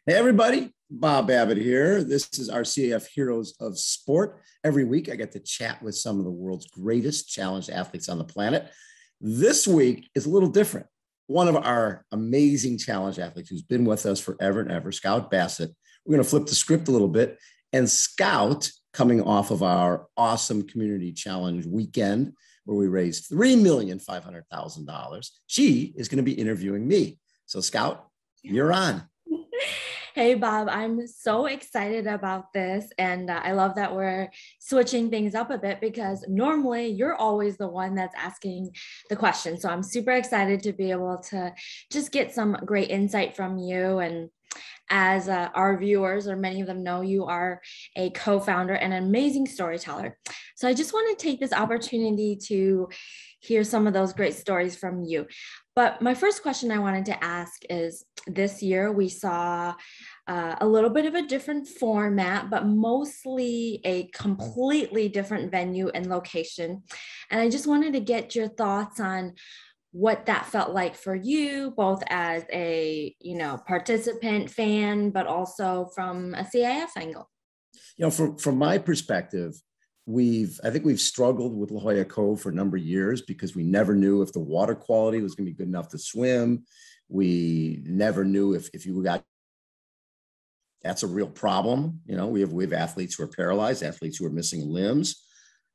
Hey, everybody. Bob Babbitt here. This is our CAF Heroes of Sport. Every week, I get to chat with some of the world's greatest challenge athletes on the planet. This week is a little different. One of our amazing challenge athletes who's been with us forever and ever, Scout Bassett. We're going to flip the script a little bit. And Scout, coming off of our awesome community challenge weekend, where we raised $3,500,000, she is going to be interviewing me. So, Scout, you're on. Hey, Bob, I'm so excited about this. And I love that we're switching things up a bit because normally you're always the one that's asking the question. So I'm super excited to be able to just get some great insight from you. And as our viewers, or many of them know, you are a co-founder and an amazing storyteller. So I just want to take this opportunity to hear some of those great stories from you. But my first question I wanted to ask is, this year we saw a little bit of a different format, but mostly a completely different venue and location. And I just wanted to get your thoughts on what that felt like for you, both as a participant, fan, but also from a CAF angle. From my perspective, I think we've struggled with La Jolla Cove for a number of years because we never knew if the water quality was going to be good enough to swim. We never knew if you got, that's a real problem. We have athletes who are paralyzed, athletes who are missing limbs.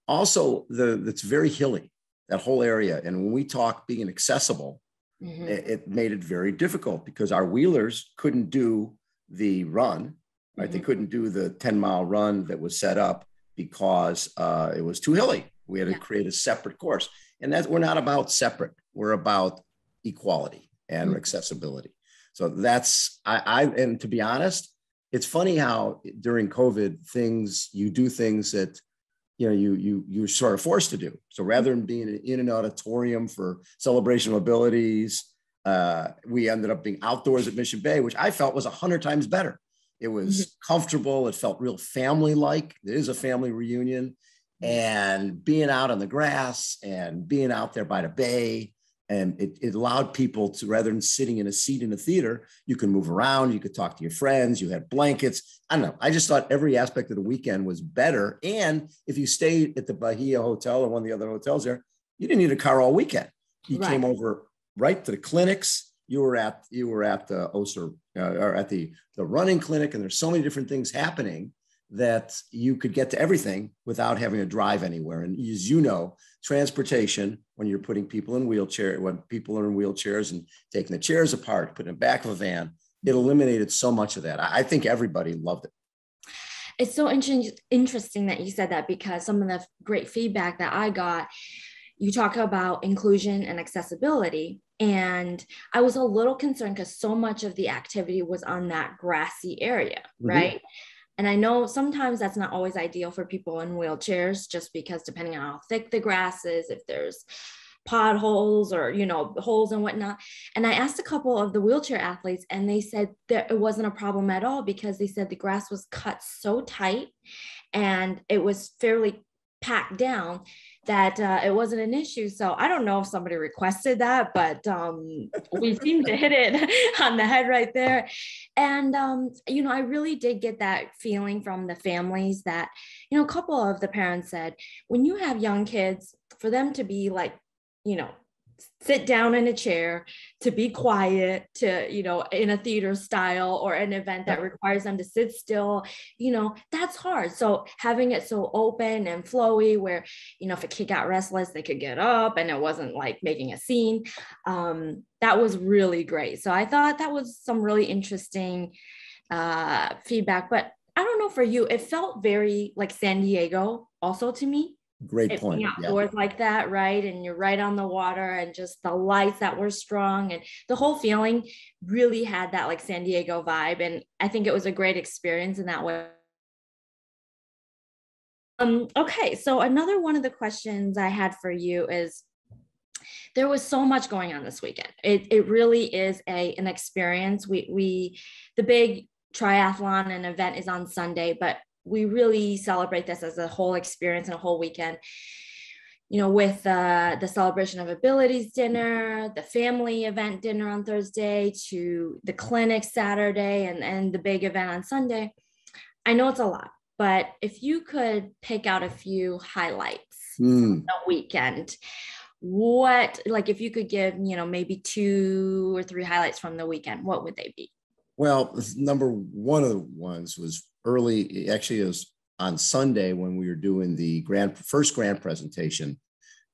Also, it's very hilly, that whole area. And when we talk being accessible, it made it very difficult because our wheelers couldn't do the run, right? They couldn't do the 10-mile run that was set up because it was too hilly. We had to create a separate course. And we're not about separate. We're about equality and accessibility. So that's, and to be honest, it's funny how during COVID you do things that, you're sort of forced to do. So rather than being in an auditorium for celebration of abilities, we ended up being outdoors at Mission Bay, which I felt was 100 times better. It was comfortable. It felt real family-like. It is a family reunion. And being out on the grass and being out there by the bay, and it allowed people to, rather than sitting in a seat in a theater, you can move around, you could talk to your friends, you had blankets. I don't know. I just thought every aspect of the weekend was better. And if you stayed at the Bahia Hotel or one of the other hotels there, you didn't need a car all weekend. You came over right to the clinics. You were at the Oster or at the running clinic, and there's so many different things happening that you could get to everything without having to drive anywhere. And as you know, transportation, when you're putting people in when people are in wheelchairs and taking the chairs apart, putting them back of a van, it eliminated so much of that. I think everybody loved it. It's so interesting that you said that, because some of the great feedback that I got, you talk about inclusion and accessibility. And I was a little concerned because so much of the activity was on that grassy area, right? And I know sometimes that's not always ideal for people in wheelchairs, just because depending on how thick the grass is, if there's potholes or, holes and whatnot. And I asked a couple of the wheelchair athletes, and they said that it wasn't a problem at all, because they said the grass was cut so tight and it was fairly packed down that it wasn't an issue. So I don't know if somebody requested that, but we seem to hit it on the head right there. And, I really did get that feeling from the families that, a couple of the parents said, when you have young kids, for them to be like, sit down in a chair, to be quiet, to, in a theater style or an event that requires them to sit still, that's hard. So having it so open and flowy where, if a kid got restless, they could get up and it wasn't like making a scene. That was really great. So I thought that was some really interesting feedback. But I don't know, for you, it felt very like San Diego also to me. Great point. Outdoors like that, right? And you're right on the water, and just the lights that were strong, and the whole feeling really had that like San Diego vibe. And I think it was a great experience in that way. Okay, so another one of the questions I had for you is, there was so much going on this weekend. It really is an experience. The big triathlon and event is on Sunday, but we really celebrate this as a whole experience and a whole weekend. with the celebration of abilities dinner, the family event dinner on Thursday, to the clinic Saturday, and the big event on Sunday. I know it's a lot, but if you could pick out a few highlights from the weekend, if you could give, maybe 2 or 3 highlights from the weekend, what would they be? Well, number one of the ones was early. Actually, it was on Sunday when we were doing the first grant presentation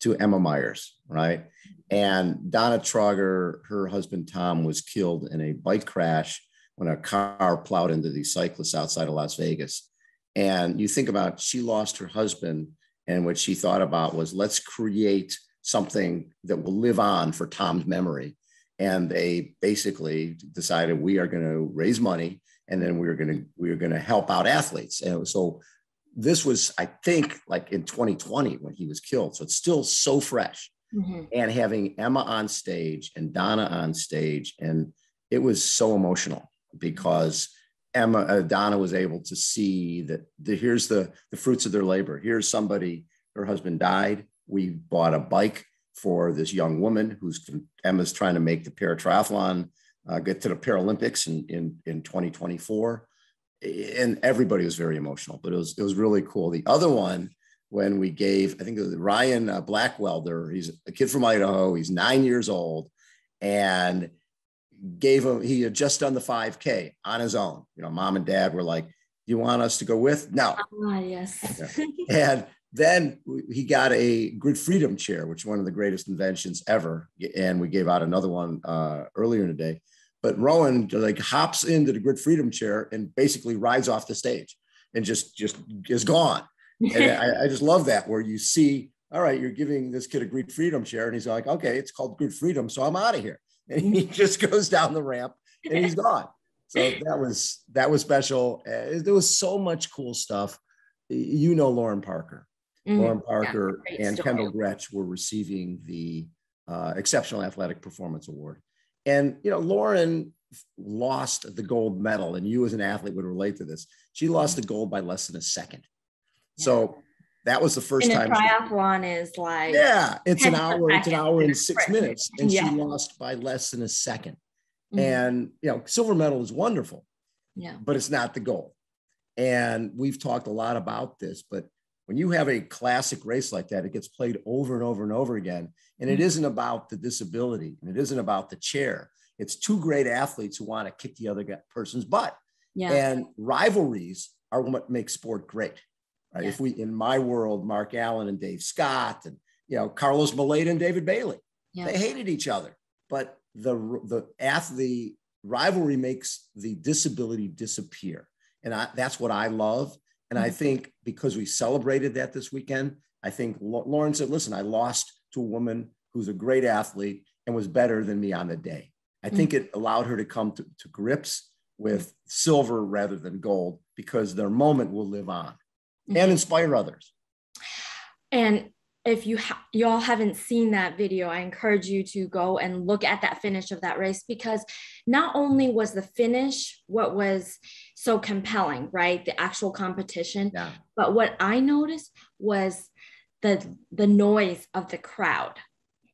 to Emma Myers, right? And Donna Trauger, her husband Tom, was killed in a bike crash when a car plowed into these cyclists outside of Las Vegas. And you think about, she lost her husband, and what she thought about was, let's create something that will live on for Tom's memory. And they basically decided, we are going to raise money, and then we were going to help out athletes. And so this was, I think, like in 2020 when he was killed. So it's still so fresh. Mm-hmm. And having Emma on stage and Donna on stage, and it was so emotional because Donna was able to see that here's the fruits of their labor. Here's somebody, her husband died. We bought a bike for this young woman Emma's trying to make the paratriathlon, get to the Paralympics in 2024. And everybody was very emotional, but it was really cool. The other one, when we gave, I think it was Ryan Blackwelder, he's a kid from Idaho, he's 9 years old, and he had just done the 5K on his own. Mom and dad were like, you want us to go with? No. Yes. And then he got a Grid Freedom chair, which is one of the greatest inventions ever. And we gave out another one earlier in the day. But Rowan hops into the Grid Freedom chair and basically rides off the stage and just is gone. And I just love that, where you see, all right, you're giving this kid a Grid Freedom chair, and he's like, okay, it's called Grid Freedom, so I'm out of here. And he just goes down the ramp and he's gone. So that was special. There was so much cool stuff. Lauren Parker. Mm-hmm. Lauren Parker and Kendall Gretsch were receiving the Exceptional Athletic Performance Award. And, Lauren lost the gold medal, and you as an athlete would relate to this. She lost the gold by less than a second. Yeah. So that was the first time. And a triathlon is like. Yeah, it's an hour and 6 minutes. And she lost by less than a second. Mm-hmm. And, silver medal is wonderful, but it's not the gold. And we've talked a lot about this, but when you have a classic race like that, it gets played over and over and over again. And it isn't about the disability, and it isn't about the chair. It's two great athletes who want to kick the other person's butt. Yeah. And rivalries are what makes sport great. Right? Yeah. In my world, Mark Allen and Dave Scott, and Carlos Maleta and David Bailey, they hated each other. But the rivalry makes the disability disappear. And that's what I love. And I think because we celebrated that this weekend, I think Lauren said, listen, I lost to a woman who's a great athlete and was better than me on the day. I think it allowed her to come to grips with silver rather than gold, because their moment will live on and inspire others. And if y'all haven't seen that video, I encourage you to go and look at that finish of that race, because not only was the finish what was so compelling, right? The actual competition, but what I noticed was the noise of the crowd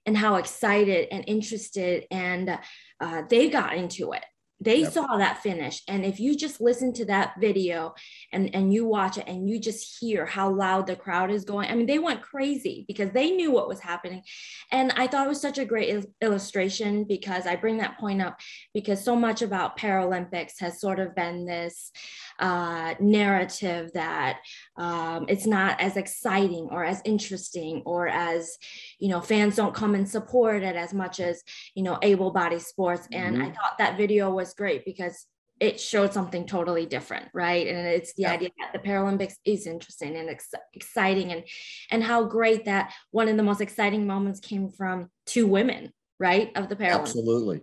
and how excited and interested and they got into it. They saw that finish. And if you just listen to that video and you watch it and you just hear how loud the crowd is going, I mean, they went crazy because they knew what was happening. And I thought it was such a great illustration, because I bring that point up because so much about Paralympics has sort of been this narrative that it's not as exciting or as interesting, or as, fans don't come and support it as much as, able-bodied sports. And I thought that video was great because it showed something totally different, right? And it's the idea that the Paralympics is interesting and exciting, and how great that one of the most exciting moments came from two women, right, of the Paralympics. Absolutely.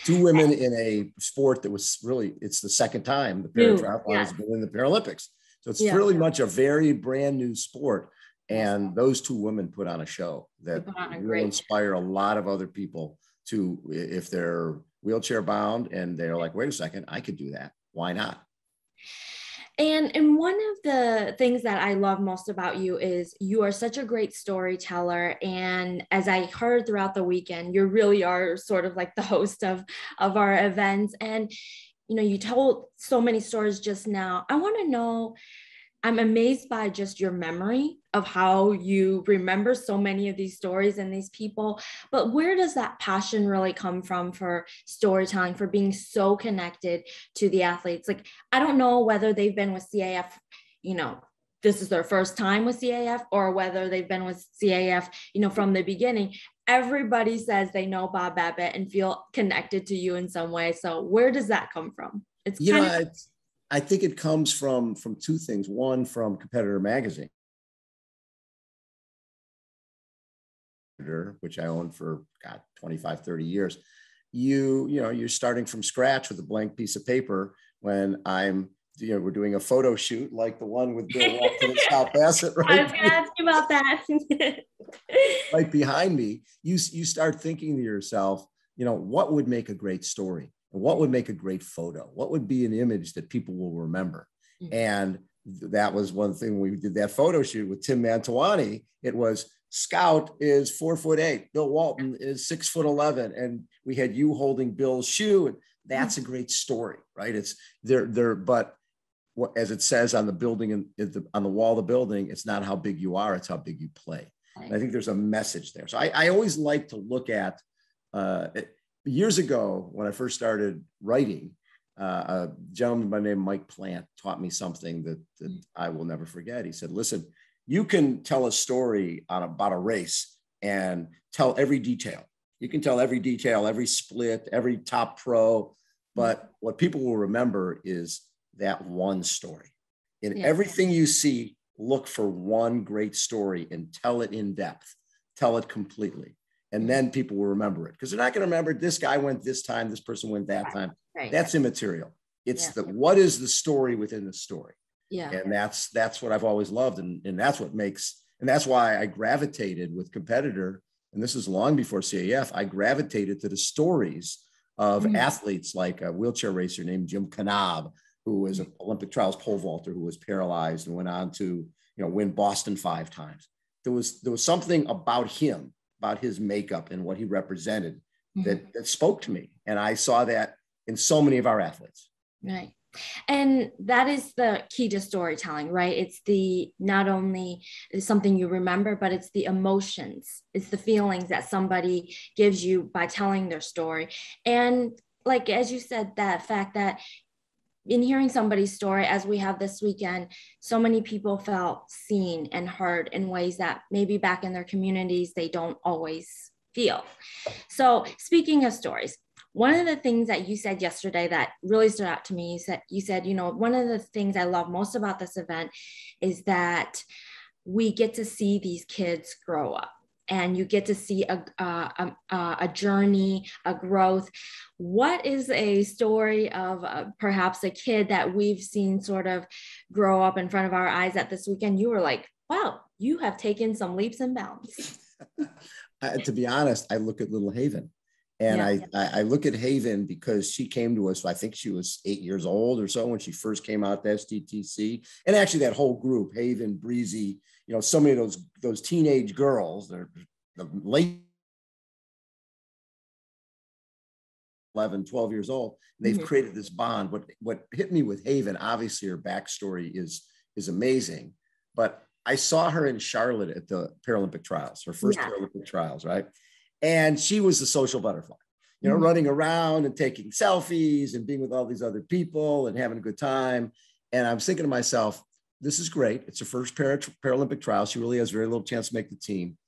Two women in a sport that was really, it's the second time the paratriathlon has been in the Paralympics. So it's really much a very brand new sport. And those two women put on a show that will inspire a lot of other people to, if they're wheelchair bound and they're like, wait a second, I could do that. Why not? And one of the things that I love most about you is you are such a great storyteller. And as I heard throughout the weekend, you really are sort of like the host of our events. And you told so many stories just now. I want to know, I'm amazed by just your memory of how you remember so many of these stories and these people. But where does that passion really come from for storytelling, for being so connected to the athletes? Like, I don't know whether they've been with CAF, this is their first time with CAF, or whether they've been with CAF, from the beginning. Everybody says they know Bob Babbitt and feel connected to you in some way. So where does that come from? It's kind of I think it comes from two things. One, from Competitor Magazine, which I owned for 25, 30 years. You're starting from scratch with a blank piece of paper when we're doing a photo shoot like the one with Bill Walton and Scout Bassett, right? I was going to ask you about that. Right behind me, you start thinking to yourself, what would make a great story? And what would make a great photo? What would be an image that people will remember? Mm-hmm. And that was one thing when we did that photo shoot with Tim Mantuani. It was Scout is 4'8", Bill Walton is 6'11", and we had you holding Bill's shoe. And that's a great story, right? It's there, but as it says on the building and on the wall of the building, it's not how big you are, it's how big you play. And I think there's a message there. So I always like to look at years ago, when I first started writing, a gentleman by the name of Mike Plant taught me something that I will never forget. He said, listen, you can tell a story about a race and tell every detail. You can tell every detail, every split, every top pro, but what people will remember is that one story. In everything you see, look for one great story and tell it in depth, tell it completely. And then people will remember it, because they're not going to remember this guy went this time, this person went that time. Right. That's immaterial. It's what is the story within the story. Yeah. And that's what I've always loved. And that's what makes, and that's why I gravitated with Competitor. And this is long before CAF. I gravitated to the stories of athletes like a wheelchair racer named Jim Kanab, who was an Olympic trials pole vaulter who was paralyzed and went on to, win Boston 5 times. There was something about him, about his makeup and what he represented that spoke to me. And I saw that in so many of our athletes. Right. And that is the key to storytelling, right? It's not only something you remember, but it's the emotions, it's the feelings that somebody gives you by telling their story. And like, as you said, that fact that in hearing somebody's story, as we have this weekend, so many people felt seen and heard in ways that maybe back in their communities, they don't always feel. So speaking of stories, one of the things that you said yesterday that really stood out to me, you said, one of the things I love most about this event is that we get to see these kids grow up. And you get to see a journey, a growth. What is a story of perhaps a kid that we've seen sort of grow up in front of our eyes at this weekend? You were like, wow, you have taken some leaps and bounds. To be honest, I look at little Haven. And I look at Haven because she came to us, I think she was 8 years old or so when she first came out to STTC. And actually that whole group, Haven, Breezy, so many of those teenage girls, they're the late 11, 12 years old, and they've created this bond. What hit me with Haven, obviously her backstory is amazing, but I saw her in Charlotte at the Paralympic trials, her first Paralympic trials, right? And she was the social butterfly, running around and taking selfies and being with all these other people and having a good time. And I was thinking to myself, this is great. It's her first Paralympic trial. She really has very little chance to make the team.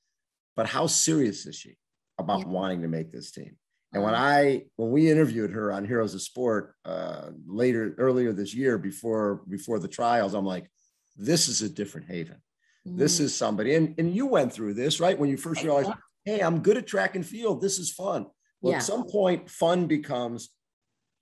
But how serious is she about wanting to make this team? And when we interviewed her on Heroes of Sport earlier this year, before the trials, I'm like, this is a different Haven. This is somebody, and you went through this, right? When you first realized, hey, I'm good at track and field. This is fun. Well, at some point, fun becomes,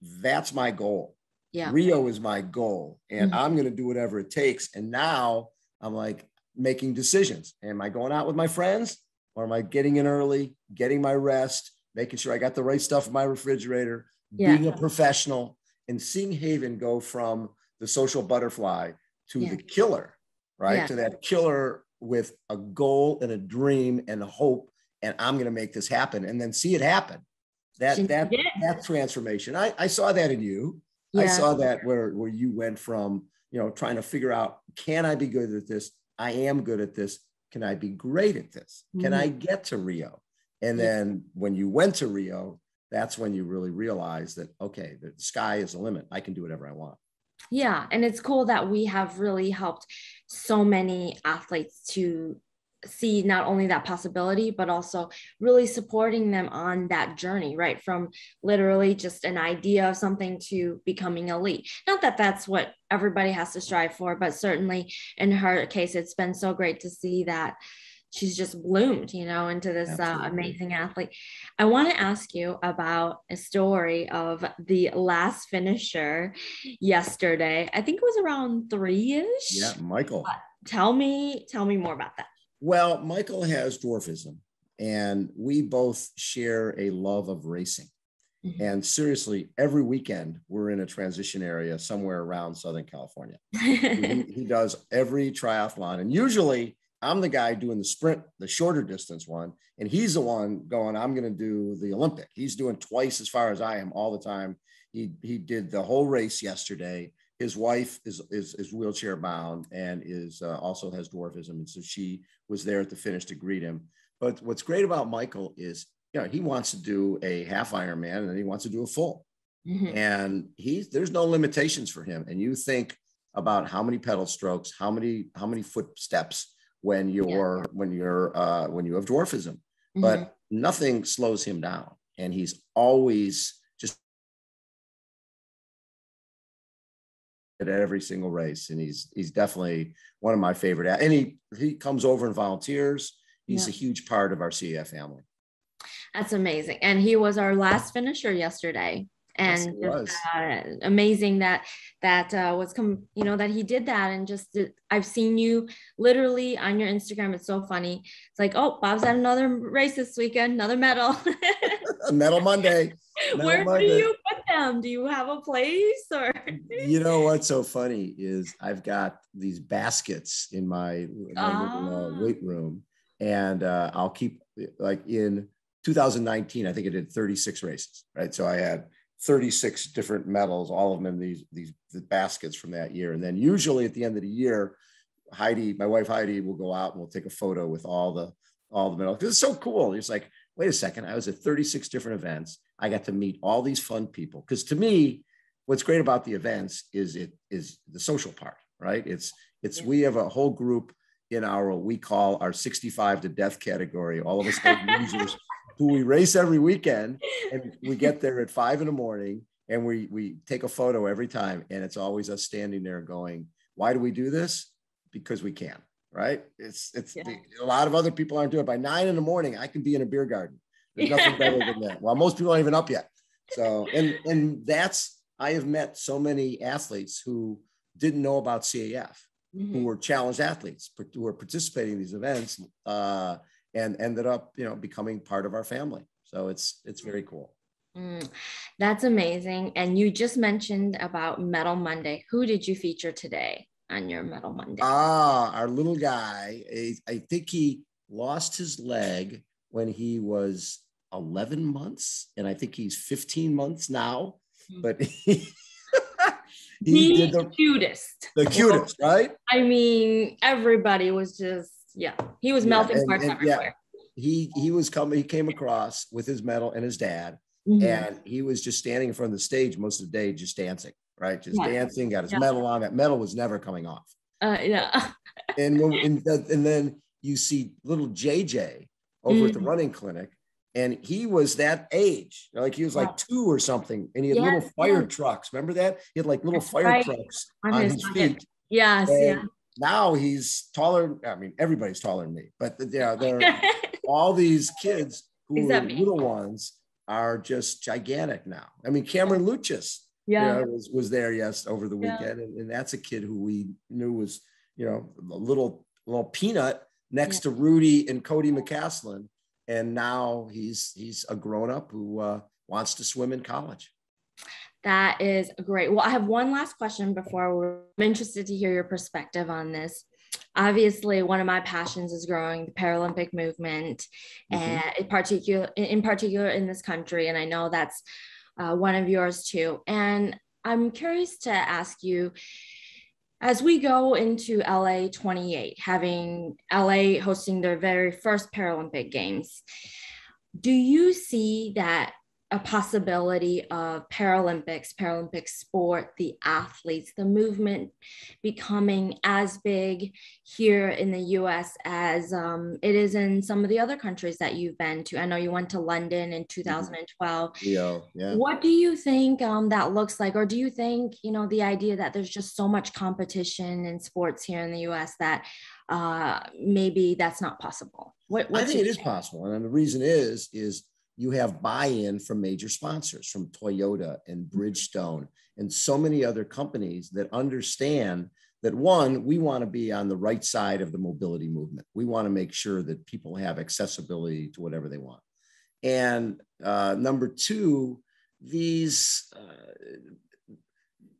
that's my goal. Rio is my goal, and I'm going to do whatever it takes. And now I'm like making decisions. Am I going out with my friends, or am I getting in early, getting my rest, making sure I got the right stuff in my refrigerator, being a professional, and seeing Haven go from the social butterfly to the killer, right? To that killer with a goal and a dream and a hope, and I'm going to make this happen, and then see it happen. That transformation. I saw that in you. I saw that where you went from, trying to figure out, can I be good at this? I am good at this. Can I be great at this? Can I get to Rio? And then when you went to Rio, that's when you really realized that, okay, the sky is the limit. I can do whatever I want. Yeah. And it's cool that we have really helped so many athletes to see not only that possibility, but also really supporting them on that journey, right? From literally just an idea of something to becoming elite. Not that that's what everybody has to strive for, but certainly in her case, it's been so great to see that she's just bloomed, into this amazing athlete. I want to ask you about a story of the last finisher yesterday. I think it was around 3-ish. Yeah, Michael. Tell me more about that. Well, Michael has dwarfism, and we both share a love of racing. Mm-hmm. And seriously, every weekend we're in a transition area somewhere around Southern California. he does every triathlon, and usually I'm the guy doing the sprint, the shorter distance one, and he's the one going, I'm going to do the Olympic. He's doing twice as far as I am all the time. He did the whole race yesterday. His wife is wheelchair bound and is also has dwarfism, and so she was there at the finish to greet him. But what's great about Michael is, he wants to do a half Ironman and then he wants to do a full, and there's no limitations for him. And you think about how many pedal strokes, how many footsteps when you have dwarfism, but nothing slows him down, and he's always just at every single race, and he's definitely one of my favorite. And he comes over and volunteers. He's a huge part of our CAF family. That's amazing. And he was our last finisher yesterday. And amazing that that he did that. And I've seen you literally on your Instagram. It's so funny. It's like, oh, Bob's at another race this weekend, another medal. Medal Monday. Where do you put them? Do you have a place, or? What's so funny is I've got these baskets in my little weight room, and I'll keep, like, in 2019, I think I did 36 races, right? So I had 36 different medals, all of them in these baskets from that year. And then usually at the end of the year, my wife Heidi, will go out and we'll take a photo with all the medals. Because it's so cool. It's like, wait a second, I was at 36 different events. I got to meet all these fun people. Because to me, what's great about the events is the social part, right? We have a whole group in we call our 65 to death category. All of us losers who we race every weekend, and we get there at 5 a.m. and we take a photo every time. And it's always us standing there going, why do we do this? Because we can, right? A lot of other people aren't doing it. By 9 a.m, I can be in a beer garden. There's nothing better than that. Well, most people aren't even up yet. So, and I have met so many athletes who didn't know about CAF, who were challenged athletes, who were participating in these events, and ended up, becoming part of our family. So it's very cool. That's amazing. And you just mentioned about Medal Monday. Who did you feature today on your Medal Monday? Our little guy. I think he lost his leg when he was 11 months, and I think he's 15 months now. But he did the cutest, right? I mean, everybody was just, he was melting parts everywhere. He came across with his medal and his dad, and he was just standing in front of the stage most of the day, just dancing, right? Just dancing, got his medal on. That medal was never coming off. And then you see little JJ over at the running clinic, and he was that age, like he was like 2 or something, and he had little fire trucks. Remember that? He had like little fire trucks on his feet. Now he's taller. I mean, everybody's taller than me, but they're all these kids who are little ones are just gigantic now. I mean, Cameron Luchas was there, over the weekend. And that's a kid who we knew was, a little peanut next to Rudy and Cody McCaslin. And now he's a grown-up who wants to swim in college. That is great. Well, I have one last question before I'm interested to hear your perspective on this. Obviously, one of my passions is growing the Paralympic movement, and in particular in this country. And I know that's one of yours too. And I'm curious to ask you, as we go into LA 28, having LA hosting their very first Paralympic Games, do you see that a possibility of Paralympic sport, the athletes, the movement becoming as big here in the US as it is in some of the other countries that you've been to? I know you went to London in 2012. Yeah. What do you think that looks like? Or do you think, the idea that there's just so much competition in sports here in the US that maybe that's not possible? I think it is possible. And the reason is you have buy-in from major sponsors, from Toyota and Bridgestone and so many other companies that understand that, one, we want to be on the right side of the mobility movement. We want to make sure that people have accessibility to whatever they want. And number two,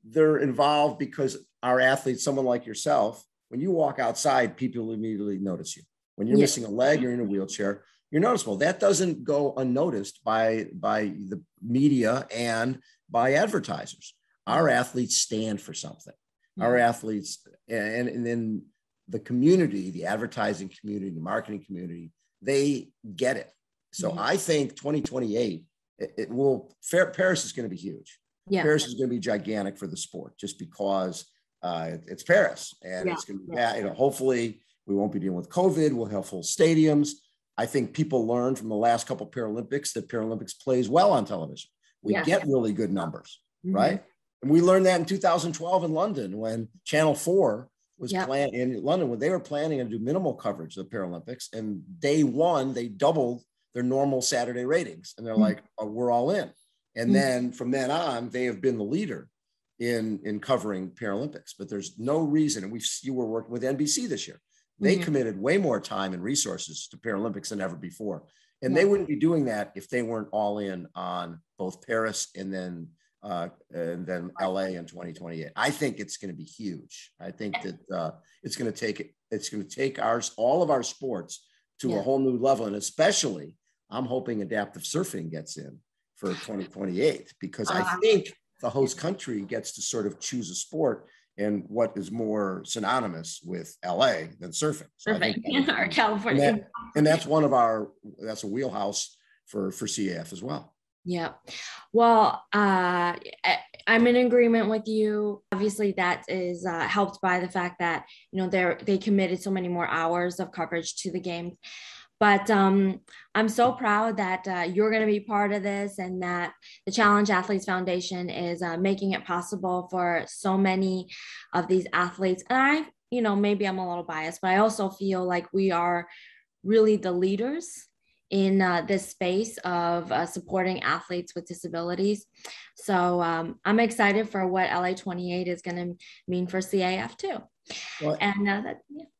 they're involved because our athletes, someone like yourself, when you walk outside, people immediately notice you. When you're missing a leg, you're in a wheelchair, you're noticeable. That doesn't go unnoticed by the media and by advertisers. Our athletes stand for something. Our athletes and then the community, the advertising community, the marketing community, they get it. So I think 2028, Paris is going to be huge. Yeah. Paris is going to be gigantic for the sport just because it's Paris, and it's going to be, hopefully we won't be dealing with COVID. We'll have full stadiums. I think people learned from the last couple of Paralympics that Paralympics plays well on television. We get really good numbers, right? And we learned that in 2012 in London when Channel 4 was planning in London, when they were planning to do minimal coverage of the Paralympics. And day one, they doubled their normal Saturday ratings. And they're like, oh, we're all in. And then from then on, they have been the leader in covering Paralympics. But there's no reason, and you were working with NBC this year. They committed way more time and resources to Paralympics than ever before. And they wouldn't be doing that if they weren't all in on both Paris and then LA in 2028. I think it's going to be huge. I think that it's going to take all of our sports to a whole new level. And especially, I'm hoping adaptive surfing gets in for 2028, because I think the host country gets to sort of choose a sport and what is more synonymous with LA than surfing. So or California. And that's that's a wheelhouse for CAF as well. Yeah. Well, I'm in agreement with you. Obviously, that is helped by the fact that, they committed so many more hours of coverage to the game. But I'm so proud that you're going to be part of this, and that the Challenge Athletes Foundation is making it possible for so many of these athletes. And maybe I'm a little biased, but I also feel like we are really the leaders in this space of supporting athletes with disabilities. So I'm excited for what LA 28 is going to mean for CAF too. Well,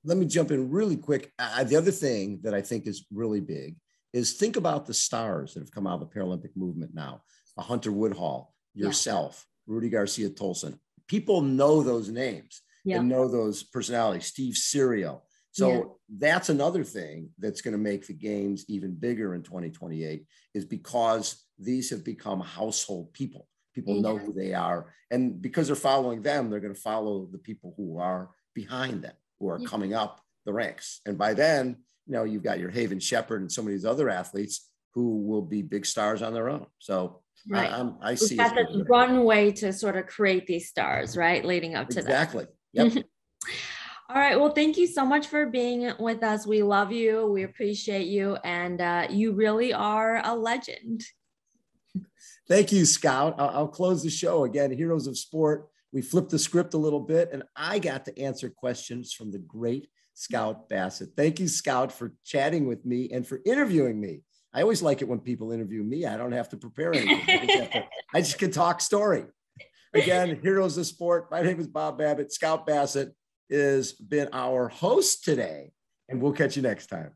let me jump in really quick. The other thing that I think is really big is think about the stars that have come out of the Paralympic movement now. Hunter Woodhall, yourself, Rudy Garcia-Tolson. People know those names and know those personalities. Steve Serio. So that's another thing that's going to make the games even bigger in 2028, is because these have become household people. People know who they are. And because they're following them, they're going to follow the people who are behind them, who are coming up the ranks. And by then, you've got your Haven Shepherd and some of these other athletes who will be big stars on their own. So I see that the runway to sort of create these stars, right? Leading up to that. Exactly. Yep. All right. Well, thank you so much for being with us. We love you. We appreciate you. And you really are a legend. Thank you, Scout. I'll close the show again. Heroes of Sport. We flipped the script a little bit, and I got to answer questions from the great Scout Bassett. Thank you, Scout, for chatting with me and for interviewing me. I always like it when people interview me. I don't have to prepare anything. I just can talk story. Again, Heroes of Sport. My name is Bob Babbitt. Scout Bassett has been our host today, and we'll catch you next time.